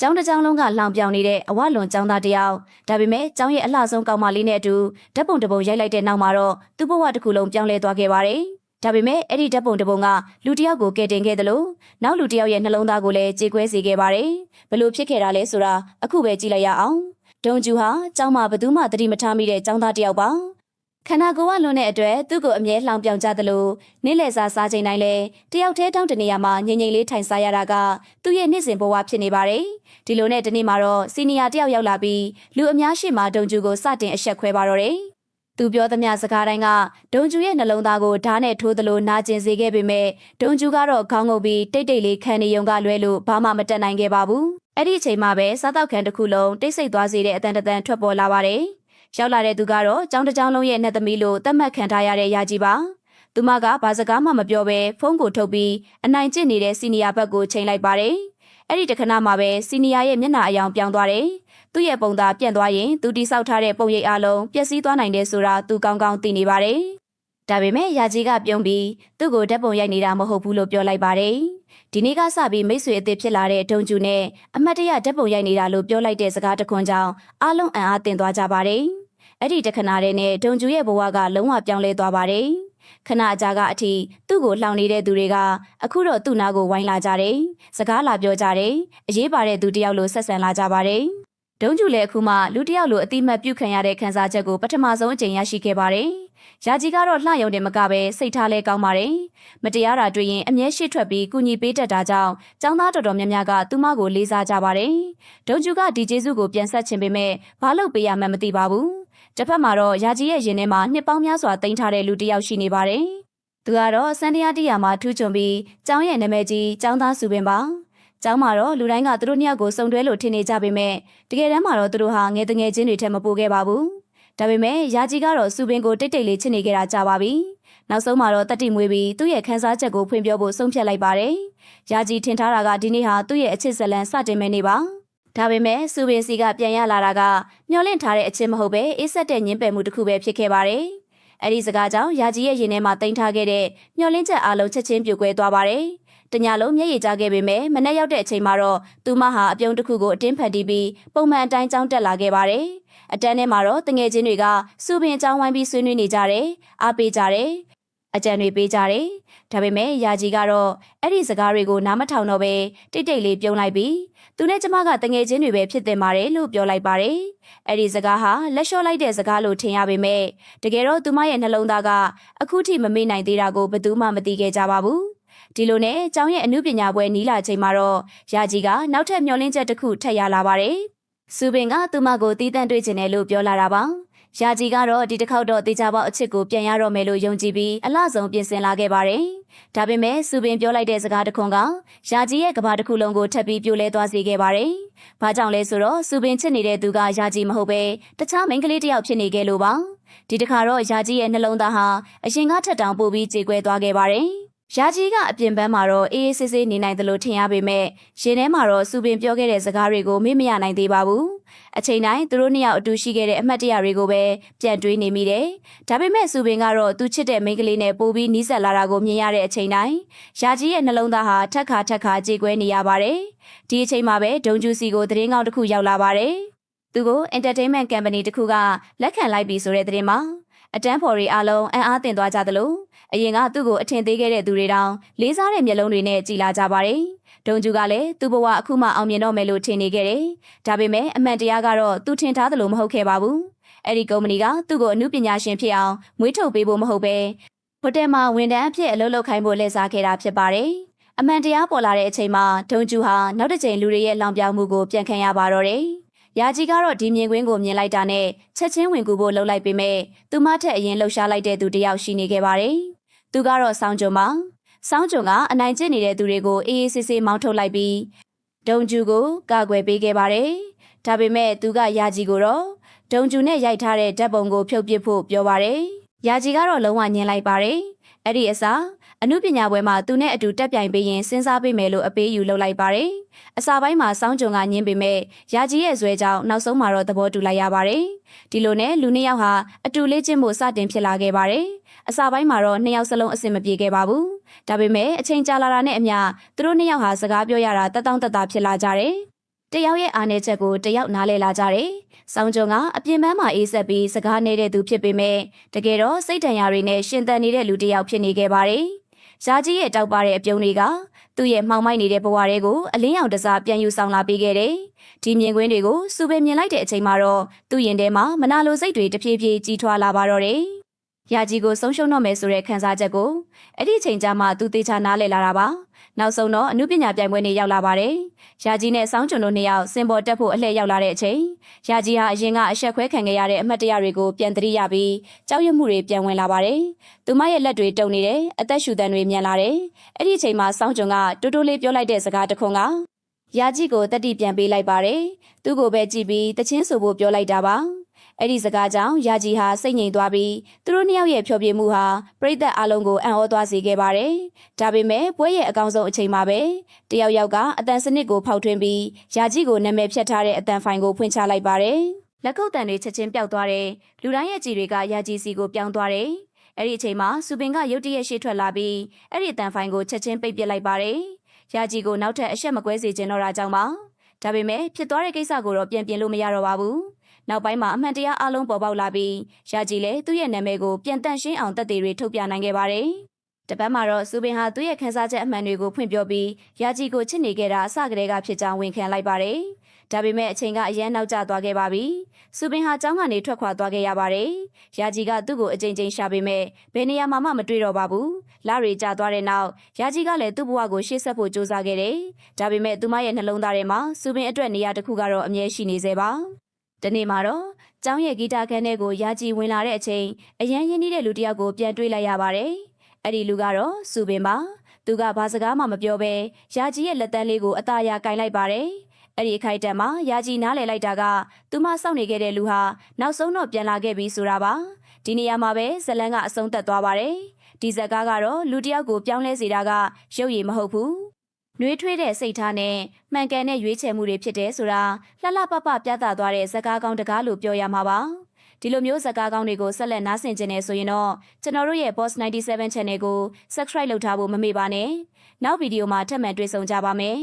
ကျောင်းတစ်ကျောင်းလုံးကလောင်ပြောင်နေတဲ့အဝလွန်ကျောင်းသားတယောက်ဒါပေမဲ့ကျောင်းရဲ့အလှဆုံးကောင်မလေးနဲ့အတူဓာတ်ပုံတစ်ပုံရိုက်လိုက်တဲ့နောက်မှာတော့သူ့ဘဝတစ်ခုလုံးပြောင်းလဲသွားခဲ့ပါတယ်။ဒါပေမဲ့အဲ့ဒီဓာတ်ပုံတစ်ပုံကလူတစ်ယောက်ကိုကယ်တင်ခဲ့တယ်လို့နောက်လူတစ်ယောက်ရဲ့နှလုံးသားကိုလည်းကြေကွဲစေခဲ့ပါတယ်။ဘလို့ဖြစ်ခဲ့တာလဲဆိုတာအခုပဲကြည့်လိုက်ရအောင်။ဒုံကျူဟာကျောင်းမှာဘယ်သူမှသတိမထားမိတဲ့ကျောင်းသားတစ်ယောက်ပါ။ခန္ဓာကိုယ်ကလွန်တဲ့အတွက်သူ့ကိုအမြဲလှောင်ပြောင်ကြသလိုနေ့လည်စာစားချိန်တိုင်းလဲတယောက်တည်းတောင်းတနေရမှာငြိမ်ငြိမ်လေးထိုင်စားရတာကသူ့ရဲ့နေ့စဉ်ဘဝဖြစ်နေပါတယ်။ဒီလိုနဲ့ဒီနေ့မှာတော့စီနီယာတယောက်ရောက်လာပြီးလူအများရှိမှဒုံကျူကိုစတင်အဆက်ခွဲပါတော့တယ်။သူပြောသမျှစကားတိုင်းကဒုံကျူရဲ့နှလုံးသားကိုဓာတ်နဲ့ထိုးသလိုနာကျင်စေခဲ့ပေမဲ့ဒုံကျူကတော့ခေါင်းငုပ်ပြီးတိတ်တိတ်လေးခံနေုံကလွဲလို့ဘာမှမတက်နိုင်ခဲ့ပါဘူး။အဲ့ဒီအချိန်မှာပဲစားတောက်ခံတစ်ခုလုံးတိတ်ဆိတ်သွားစေတဲ့အတန်တန်ထွက်ပေါ်လာပါတယ်။ရောက်လာတဲ့သူကတော့ကျောင်းတစ်ကျောင်းလုံးရဲ့နှက်သမီးလို့သတ်မှတ်ခံထားရတဲ့ယာကြီးပါ။သူမကဘာစကားမှမပြောဘဲဖုန်းကိုထုတ်ပြီးအနိုင်ကျင့်နေတဲ့စီနီယာဘက်ကိုချိန်လိုက်ပါတယ်။အဲ့ဒီတခဏမှာပဲစီနီယာရဲ့မျက်နှာအယောင်ပြောင်းသွားတယ်။သူ့ရဲ့ပုံသားပြန့်သွားရင်သူတိဆောက်ထားတဲ့ပုံရိပ်အလုံးပျက်စီးသွားနိုင်တယ်ဆိုတာသူကောင်းကောင်းသိနေပါတယ်။ဒါပေမဲ့ယာကြီးကပြုံးပြီးသူ့ကိုဓာတ်ပုံရိုက်နေတာမဟုတ်ဘူးလို့ပြောလိုက်ပါတယ်။ဒီနေ့ကစပြီးမိတ်ဆွေအသစ်ဖြစ်လာတဲ့ဒုံကျူနဲ့အမတ်တရဓာတ်ပုံရိုက်နေတာလို့ပြောလိုက်တဲ့စကားတခွန်းကြောင့်အားလုံးအံ့အားသင့်သွားကြပါတယ်။အဲ့ဒီတခဏတည်းနဲ့ဒုံကျူရဲ့ဘဝကလုံးဝပြောင်းလဲသွားပါတယ်။ခဏအကြာကအထိသူ့ကိုလှောင်နေတဲ့သူတွေကအခုတော့သူ့နာကိုဝိုင်းလာကြတယ်။စကားလာပြောကြတယ်။အရေးပါတဲ့သူတယောက်လိုဆက်ဆံလာကြပါတယ်။ဒုံကျူလည်းအခုမှလူတယောက်လိုအတိမတ်ပြုခံရတဲ့ခံစားချက်ကိုပထမဆုံးအကြိမ်ရရှိခဲ့ပါတယ်။ယာကြီးကတော့လှရုံတယ်မကပဲစိတ်ထားလဲကောင်းပါတယ်။မတရားတာတွေ့ရင်အမျက်ရှိထွက်ပြီးကုညီပေးတတ်တာကြောင့်ចောင်းသားတော်တော်များများကသူမကိုလေးစားကြပါတယ်။ဒုံကျူကဒီကျေးဇူးကိုပြန်ဆက်ချင်ပေမဲ့ဘာလို့ပေးရမှန်းမသိပါဘူး။တစ်ဖက်မှာတော့ယာကြီးရဲ့ရင်ထဲမှာနှစ်ပေါင်းများစွာတင်ထားတဲ့လူတစ်ယောက်ရှိနေပါတယ်။သူကတော့စန္ဒယာတိယာမှာထူးချွန်ပြီးကျောင်းရဲ့နာမည်ကြီးကျောင်းသားစုပင်ပါ။ကျောင်းမှာတော့လူတိုင်းကသူတို့နှစ်ယောက်ကိုစုံတွဲလို့ထင်နေကြပေမဲ့တကယ်တမ်းမှာတော့သူတို့ဟာငယ်တငယ်ချင်းတွေထက်မပိုခဲ့ပါဘူး။ဒါပေမဲ့ယာကြီးကတော့စုပင်ကိုတိတ်တိတ်လေးချစ်နေကြတာကြာပါပြီ။နောက်ဆုံးမှာတော့တတိမွေးပြီးသူ့ရဲ့ခန်းစားချက်ကိုဖွင့်ပြဖို့ဆုံးဖြတ်လိုက်ပါတယ်။ယာကြီးထင်ထားတာကဒီနေ့ဟာသူ့ရဲ့အချစ်ဇလံစတင်မဲ့နေပါ။ဒါပေမဲ့စုပင်စီကပြန်ရလာတာကမျောလင့်ထားတဲ့အချင်းမဟုတ်ပဲအေးဆက်တဲ့ညှင်းပယ်မှုတစ်ခုပဲဖြစ်ခဲ့ပါတယ်။အဲ့ဒီစကားကြောင့်ယာကြီးရဲ့ရင်ထဲမှာတင်ထားခဲ့တဲ့မျောလင့်ချက်အလုံးချက်ချင်းပြိုကွဲသွားပါတယ်။တညလုံးမျက်ရည်ကျခဲ့ပေမဲ့မနေ့ရောက်တဲ့အချိန်မှာတော့သူမဟာအပြုံးတစ်ခုကိုအတင်းဖန်တီးပြီးပုံမှန်အတိုင်းကြောင်းတက်လာခဲ့ပါတယ်။အတန်းထဲမှာတော့တငယ်ချင်းတွေကစုပင်အကြောင်းဝိုင်းပြီးဆွေးနွေးနေကြတယ်။အားပေးကြတယ်။အကြံတွေပေးကြတယ်။ဒါပေမဲ့ယာကြီးကတော့အဲ့ဒီစကားတွေကိုနားမထောင်တော့ပဲတိတ်တိတ်လေးပြုံးလိုက်ပြီးသူနဲ့ကျမကတငယ်ချင်းတွေပဲဖြစ်တင်ပါတယ်လို့ပြောလိုက်ပါတယ်။အဲ့ဒီစကားဟာလက်လျှော့လိုက်တဲ့စကားလို့ထင်ရပေမဲ့တကယ်တော့သူမရဲ့နှလုံးသားကအခုထိမမေ့နိုင်သေးတာကိုဘယ်သူမှမသိခဲ့ကြပါဘူး။ဒီလိုနဲ့ကျောင်းရဲ့အမှုပညာပွဲနီးလာချိန်မှာတော့ယာကြီးကနောက်ထပ်မျှော်လင့်ချက်တစ်ခုထပ်ရလာပါတယ်။စုပင်ကသူမကိုတီးတန့်တွေ့ချင်တယ်လို့ပြောလာတာပါ။ယာကြီးကတော့ဒီတစ်ခေါက်တော့တေချာပေါက်အချစ်ကိုပြန်ရတော့မယ်လို့ယုံကြည်ပြီးအလှဆုံးပြင်ဆင်လာခဲ့ပါတယ်။ဒါပေမဲ့စုပင်ပြောလိုက်တဲ့စကားတစ်ခွန်းကယာကြီးရဲ့ကဘာတစ်ခုလုံးကိုထပ်ပြီးပြိုလဲသွားစေခဲ့ပါတယ်။ဘာကြောင့်လဲဆိုတော့စုပင်ချစ်နေတဲ့သူကယာကြီးမဟုတ်ပဲတခြားမိန်းကလေးတစ်ယောက်ဖြစ်နေခဲ့လို့ပါ။ဒီတစ်ခါတော့ယာကြီးရဲ့နှလုံးသားဟာအရင်ကထက်တောင်ပိုပြီးကြေကွဲသွားခဲ့ပါတယ်။ယာကြီးကအပြင်ပန်းမှာတော့အေးအေးဆေးဆေးနေနိုင်တယ်လို့ထင်ရပေမဲ့ရင်ထဲမှာတော့စုပင်ပြောခဲ့တဲ့စကားတွေကိုမေ့မရနိုင်သေးပါဘူး။အချိန်တိုင်းသူတို့နှစ်ယောက်အတူရှိခဲ့တဲ့အမှတ်တရတွေကိုပဲပြန်တွေးနေမိတယ်။ဒါပေမဲ့စုပင်ကတော့သူချစ်တဲ့မိန်းကလေးနဲ့ပိုပြီးနီးစပ်လာတာကိုမြင်ရတဲ့အချိန်တိုင်းယာကြီးရဲ့နှလုံးသားဟာထက်ခါကြေကွဲနေရပါတယ်။ဒီအချိန်မှာပဲဒုံကျူစီကိုသတင်းကောင်းတစ်ခုရောက်လာပါတယ်။သူကို entertainment company တစ်ခုကလက်ခံလိုက်ပြီဆိုတဲ့သတင်းမှာအတန်းဖော်ရီအားလုံးအံ့အားသင့်သွားကြသလိုအရင်ကသူ့ကိုအထင်သေးခဲ့တဲ့သူတွေတောင်လေးစားတဲ့မျက်လုံးတွေနဲ့ကြည်လာကြပါတယ်။ဒုံကျူကလည်းသူ့ဘဝအခုမှအောင်မြင်တော့မယ်လို့ထင်နေခဲ့တယ်။ဒါပေမဲ့အမှန်တရားကတော့သူထင်ထားသလိုမဟုတ်ခဲ့ပါဘူး။အဲ့ဒီကုမ္ပဏီကသူ့ကိုအမှုပညာရှင်ဖြစ်အောင်မွေးထုတ်ပေးဖို့မဟုတ်ပဲဟိုတယ်မှာဝန်ထမ်းအဖြစ်အလုပ်လုပ်ခိုင်းဖို့လှည့်စားခဲ့တာဖြစ်ပါတယ်။အမှန်တရားပေါ်လာတဲ့အချိန်မှာဒုံကျူဟာနောက်တစ်ချိန်လူတွေရဲ့လောင်ပြောင်မှုကိုပြန်ခံရပါတော့တယ်။ယာကြီးကတော့ဒီမြင်ကွင်းကိုမြင်လိုက်တာနဲ့ချက်ချင်းဝင်ကူဖို့လှုပ်လိုက်ပေမဲ့သူမထက်အရင်လှုပ်ရှားလိုက်တဲ့သူတယောက်ရှိနေခဲ့ပါတယ်။သူကတော့ဆောင်းကျုံပါ။ဆောင်းကျုံကအနိုင်ကျင့်နေတဲ့သူတွေကိုအေးအေးဆေးဆေးမောင်းထုတ်လိုက်ပြီးဒုံကျူကိုကာကွယ်ပေးခဲ့ပါတယ်။ဒါပေမဲ့သူကယာကြီးကိုတော့ဒုံကျူနဲ့ရိုက်ထားတဲ့ဓာတ်ပုံကိုဖြုတ်ပစ်ဖို့ပြောပါတယ်။ယာကြီးကတော့လုံးဝညှင်းလိုက်ပါတယ်။အဲ့ဒီအစားအမှုပညာပွဲမှာသူနဲ့အတူတက်ပြိုင်ပေးရင်စဉ်းစားပေးမယ်လို့အပေးယူလုပ်လိုက်ပါတယ်။အစာပိုင်းမှာစောင်းကြုံကညင်းပေမဲ့ယာကြီးရဲ့ဇွဲကြောင့်နောက်ဆုံးမှာတော့သဘောတူလိုက်ရပါတယ်။ဒီလိုနဲ့လူနှစ်ယောက်ဟာအတူလေးချင်းဖို့စတင်ဖြစ်လာခဲ့ပါတယ်။အစာပိုင်းမှာတော့နှစ်ယောက်စလုံးအဆင်မပြေခဲ့ပါဘူး။ဒါပေမဲ့အချိန်ကြာလာတာနဲ့အမျှသူတို့နှစ်ယောက်ဟာစကားပြောရတာတက်တောင့်တက်တာဖြစ်လာကြတယ်။ တယောက်ရဲ့အားနည်းချက်ကိုတယောက်နားလည်လာကြတယ်။ဆောင်းကျွန်းကအပြင်ပန်းမှာအေးဆက်ပြီးစကားနေတဲ့သူဖြစ်ပေမဲ့တကယ်တော့စိတ်ဒဏ်ရာတွေနဲ့ရှင်သန်နေတဲ့လူတစ်ယောက်ဖြစ်နေခဲ့ပါတယ်။ရာကြီးရဲ့တောက်ပတဲ့အပြုံးတွေကသူ့ရဲ့မှောင်မိုက်နေတဲ့ဘဝတွေကိုအလင်းရောင်တစားပြန်ယူဆောင်လာပေးခဲ့တယ်။ဒီမြင်ကွင်းတွေကိုစူပဲမြင်လိုက်တဲ့အချိန်မှာတော့သူ့ရင်ထဲမှာမနာလိုစိတ်တွေတဖြည်းဖြည်းကြီးထွားလာပါတော့တယ်။ရာကြီးကိုဆုံးရှုံးတော့မယ်ဆိုတဲ့ခံစားချက်ကိုအဲ့ဒီအချိန်ကျမှသူသေချာနားလည်လာတာပါ။နောက်ဆုံးတော့အမှုပညာပြိုင်ပွဲနေရောက်လာပါတယ်။ရာကြီးနဲ့စောင်းကျွန်တို့နှစ်ယောက်စင်ပေါ်တက်ဖို့အလှည့်ရောက်လာတဲ့အချိန်ရာကြီးဟာအရင်ကအဆက်ခွဲခံခဲ့ရတဲ့အမှတ်တရတွေကိုပြန်သတိရပြီးကြောက်ရွံ့မှုတွေပြန်ဝင်လာပါတယ်။သူမရဲ့လက်တွေတုန်နေတယ်။အသက်ရှူတမ်းတွေမြန်လာတယ်။အဲ့ဒီအချိန်မှာစောင်းကျွန်ကတိုးတိုးလေးပြောလိုက်တဲ့စကားတစ်ခွန်းကရာကြီးကိုတတိပြန်ပေးလိုက်ပါတယ်။သူ့ကိုပဲကြည့်ပြီးတချင်းဆိုဖို့ပြောလိုက်တာပါ။အဲ့ဒီစကားကြောင့်ရာကြီးဟာစိတ်ငြိမ်သွားပြီးသူတို့နှစ်ယောက်ရဲ့ဖြောပြမှုဟာပရိသတ်အလုံးကိုအံ့ဩသွားစေခဲ့ပါတယ်။ဒါပေမဲ့ပွဲရဲ့အကောင်းဆုံးအချိန်မှာပဲတယောက်ယောက်ကအတန်စနစ်ကိုဖောက်ထွင်းပြီးရာကြီးကိုနာမည်ဖြတ်ထားတဲ့အတန်ဖိုင်ကိုဖွင့်ချလိုက်ပါတယ်။လက်ကုပ်တန်တွေချက်ချင်းပျောက်သွားတယ်။လူတိုင်းရဲ့ကြည်တွေကရာကြီးစီကိုပြောင်းသွားတယ်။အဲ့ဒီအချိန်မှာစူပင်ကရုတ်တရက်ရှေ့ထွက်လာပြီးအဲ့ဒီအတန်ဖိုင်ကိုချက်ချင်းပိတ်ပစ်လိုက်ပါတယ်။ရာကြီးကိုနောက်ထပ်အဆက်မကွဲစေချင်တော့တာကြောင့်ပါ။ဒါပေမဲ့ဖြစ်သွားတဲ့ကိစ္စကိုတော့ပြန်ပြင်လို့မရတော့ပါဘူး။နောက်ပိုင်းမှာအမှန်တရားအလုံးပေါ်ပေါက်လာပြီးရာကြီးလည်းသူ့ရဲ့နာမည်ကိုပြန်တန့်ရှင်းအောင်သက်သေတွေထုတ်ပြနိုင်ခဲ့ပါတယ်။တပတ်မှာတော့စူပင်ဟာသူ့ရဲ့ခန်းစားချက်အမှန်တွေကိုဖွင့်ပြောပြီးရာကြီးကိုချစ်နေခဲ့တာအစကတည်းကဖြစ်ကြောင်းဝန်ခံလိုက်ပါတယ်။ဒါပေမဲ့အချိန်ကအရန်နောက်ကျသွားခဲ့ပါပြီ။စူပင်ဟာကျောင်းကနေထွက်ခွာသွားခဲ့ရပါတယ်။ရာကြီးကသူ့ကိုအကြိမ်ကြိမ်ရှာပေမဲ့ဘယ်နေရာမှမတွေ့တော့ပါဘူး။လတွေကြာသွားတဲ့နောက်ရာကြီးကလည်းသူ့ဘဝကိုရှေ့ဆက်ဖို့ကြိုးစားခဲ့တယ်။ဒါပေမဲ့သူမရဲ့နှလုံးသားထဲမှာစူပင်အတွက်နေရာတစ်ခုကတော့အမြဲရှိနေသေးပါ။ဒီနေ့မှာတော့ကျောင်းရဲ့ဂီတာခန်းထဲကိုရာကြီးဝင်လာတဲ့အချိန်အရန်ရင်းနှီးတဲ့လူတစ်ယောက်ကိုပြန်တွေ့လိုက်ရပါတယ်။အဲ့ဒီလူကတော့စူပင်ပါ။သူကဘာစကားမှမပြောဘဲရာကြီးရဲ့လက်သန်းလေးကိုအသာရကင်လိုက်ပါတယ်။အဲ့ဒီအခိုက်အတန့်မှာရာကြီးနားလည်လိုက်တာကသူမစောင့်နေခဲ့တဲ့လူဟာနောက်ဆုံးတော့ပြန်လာခဲ့ပြီဆိုတာပါ။ဒီနေရာမှာပဲဇလန်းကအဆုံးသတ်သွားပါတယ်။ဒီဇက်ကားကတော့လူတစ်ယောက်ကိုပြောင်းလဲစေတာကရုပ်ရည်မဟုတ်ဘူး။နှွေးထွေးတဲ့စိတ်ထားနဲ့မှန်ကန်တဲ့ရွေးချယ်မှုတွေဖြစ်တယ်ဆိုတာလှလှပပပြသသွားတဲ့ဇက်ကားကောင်းတကားလို့ပြောရမှာပါဒီလိုမျိုးဇက်ကားကောင်းတွေကိုဆက်လက်နားဆင်ကြနေဆိုရင်တော့ကျွန်တော်တို့ရဲ့ Boss 97 Channel ကို Subscribe လုပ်ထားဖို့မမေ့ပါနဲ့နောက်ဗီဒီယိုမှာထပ်မံတွေ့ဆုံကြပါမယ်